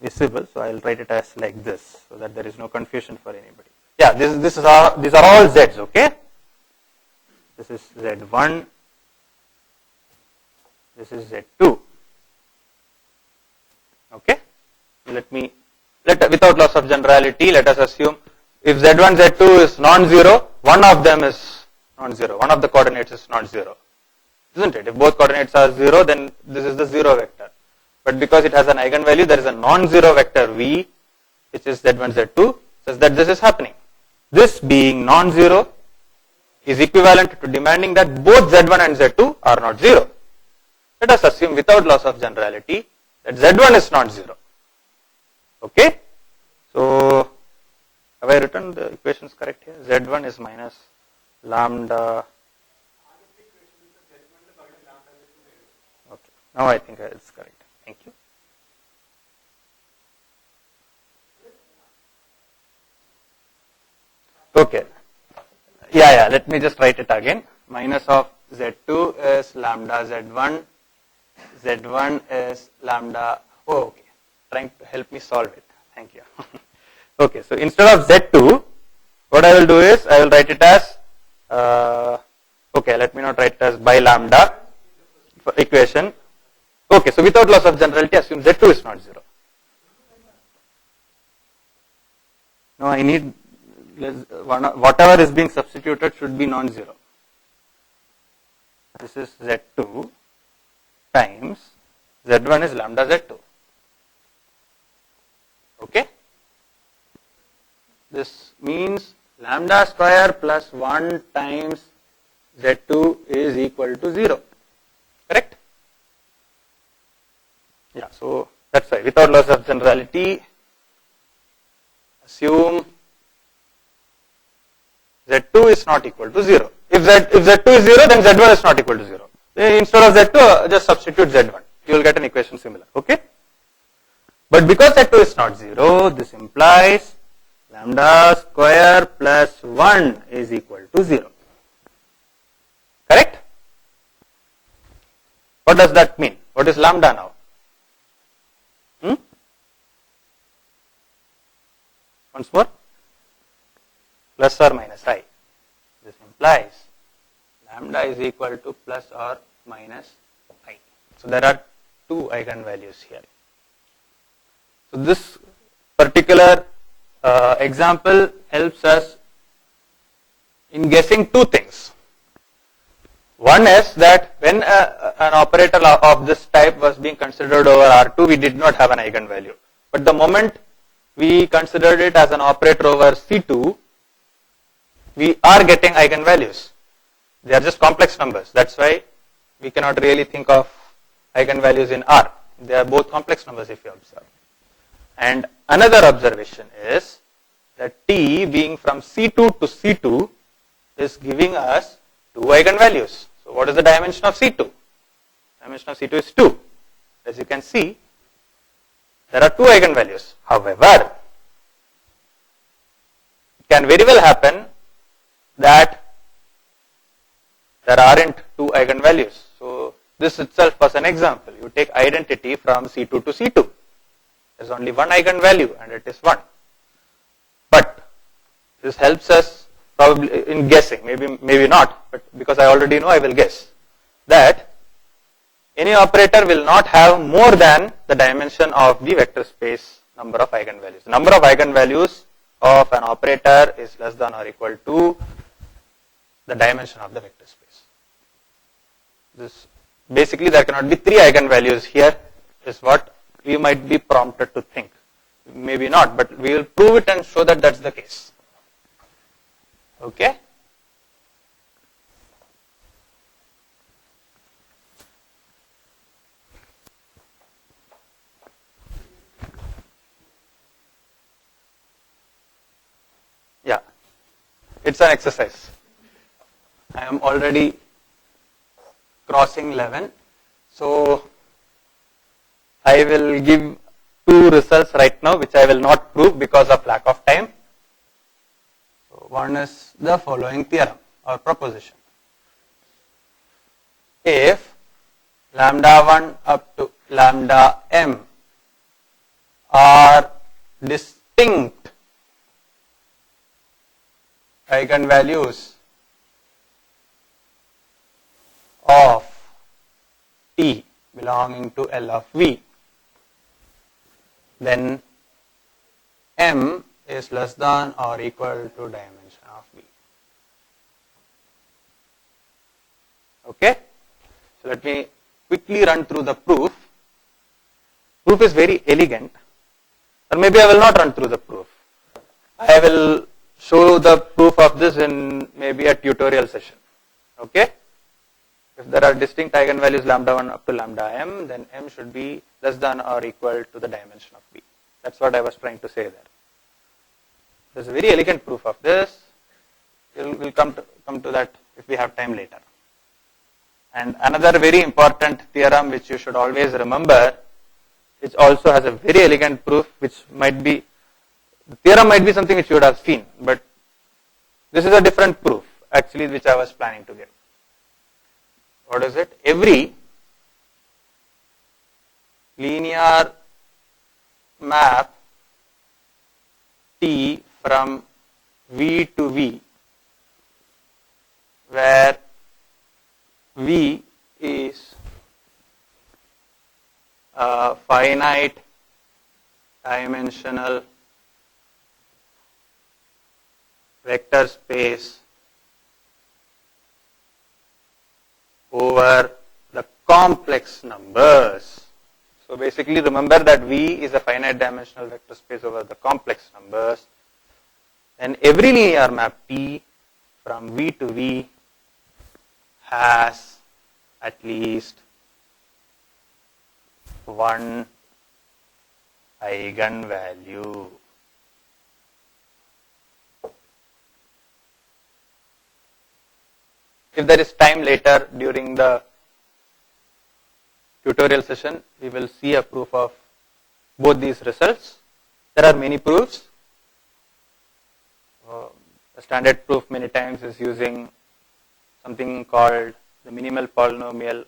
visible, so I will write it as like this, so that there is no confusion for anybody. Yeah, these are all Z's, okay? This is Z1, this is Z2. Okay? Without loss of generality, let us assume if Z1, Z2 is non-zero, one of them is non-zero, one of the coordinates is non-zero. Isn't it? If both coordinates are 0, then this is the 0 vector. But because it has an eigenvalue, there is a non-zero vector V, which is Z1, Z2, such that this is happening. This being non-zero is equivalent to demanding that both Z1 and Z2 are not 0. Let us assume without loss of generality that Z1 is not 0. Okay? So, have I written the equations correct here? Z1 is minus lambda. Okay, now I think it's correct. Thank you. Okay. Yeah, let me just write it again. Minus of Z2 is lambda Z1. Z1 is lambda. Oh, okay. Trying to help me solve it. Thank you. Okay, so instead of Z2, what I will do is I will write it as, okay, let me not write it as by lambda equation. Okay, so without loss of generality, assume Z2 is not 0. No, I need, whatever is being substituted should be non-zero. This is Z2 times Z1 is lambda Z2. Okay? This means lambda square plus 1 times Z2 is equal to 0. Correct? Yeah, so that's why without loss of generality, assume Z2 is not equal to 0. If Z2 is 0, then Z1 is not equal to 0. Instead of Z2, just substitute Z1. You will get an equation similar. Okay? But because Z2 is not 0, this implies lambda square plus 1 is equal to 0. Correct? What does that mean? What is lambda now? Once more, plus or minus I. This implies lambda is equal to plus or minus I. So there are two eigenvalues here. So this particular example helps us in guessing two things. One is that when an operator of this type was being considered over R2, we did not have an eigenvalue. But the moment we considered it as an operator over C2, we are getting eigenvalues. They are just complex numbers. That's why we cannot really think of eigenvalues in R. They are both complex numbers if you observe. And another observation is that T being from C2 to C2 is giving us two eigenvalues. So what is the dimension of C2? Dimension of C2 is 2. As you can see, there are two eigenvalues. However, it can very well happen that there aren't two eigenvalues. So this itself was an example. You take identity from C2 to C2. There is only one eigenvalue and it is 1. But this helps us probably in guessing, maybe not, but because I already know, I will guess that any operator will not have more than the dimension of the vector space number of eigenvalues. The number of eigenvalues of an operator is less than or equal to the dimension of the vector space. This basically there cannot be 3 eigenvalues here is what we might be prompted to think. Maybe not, but we will prove it and show that that's the case. Okay? it's an exercise. I am already crossing 11. So I will give two results right now which I will not prove because of lack of time. So one is the following theorem or proposition. If lambda 1 up to lambda m are distinct eigenvalues of T belonging to L of V, then M is less than or equal to dimension of V. Okay? So let me quickly run through the proof. Proof is very elegant, or maybe I will not run through the proof. I will show the proof of this in maybe a tutorial session. Okay? If there are distinct eigenvalues lambda 1 up to lambda m, then m should be less than or equal to the dimension of V. That's what I was trying to say there. There's a very elegant proof of this. We'll come to that if we have time later. And another very important theorem which you should always remember, which also has a very elegant proof, which might be, the theorem might be something which you would have seen, but this is a different proof actually which I was planning to give. What is it? Every linear map T from V to V, where V is a finite dimensional vector space over the complex numbers. So basically remember that V is a finite dimensional vector space over the complex numbers. And every linear map T from V to V has at least one eigenvalue. If there is time later during the tutorial session, we will see a proof of both these results. There are many proofs. The standard proof many times is using something called the minimal polynomial,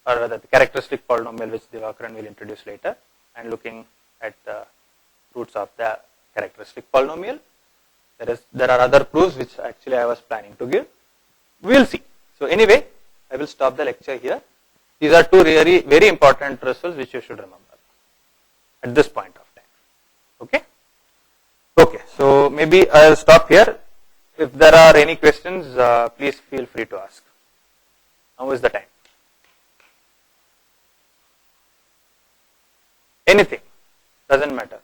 or rather the characteristic polynomial, which Vadakara will introduce later, and looking at the roots of the characteristic polynomial. There are other proofs which actually I was planning to give. We will see. So anyway, I will stop the lecture here. These are two really very important results which you should remember at this point of time. Okay? Okay, so maybe I will stop here. If there are any questions, please feel free to ask. Now is the time. Anything, doesn't matter.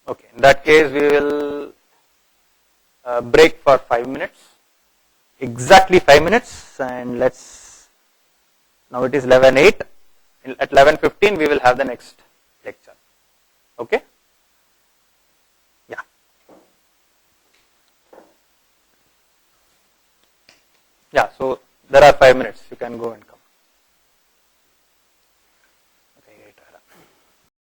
Okay, in that case we will break for 5 minutes, exactly 5 minutes, and now it is 11:08. At 11:15 we will have the next lecture. Okay? Yeah. Yeah, so there are 5 minutes, you can go and come.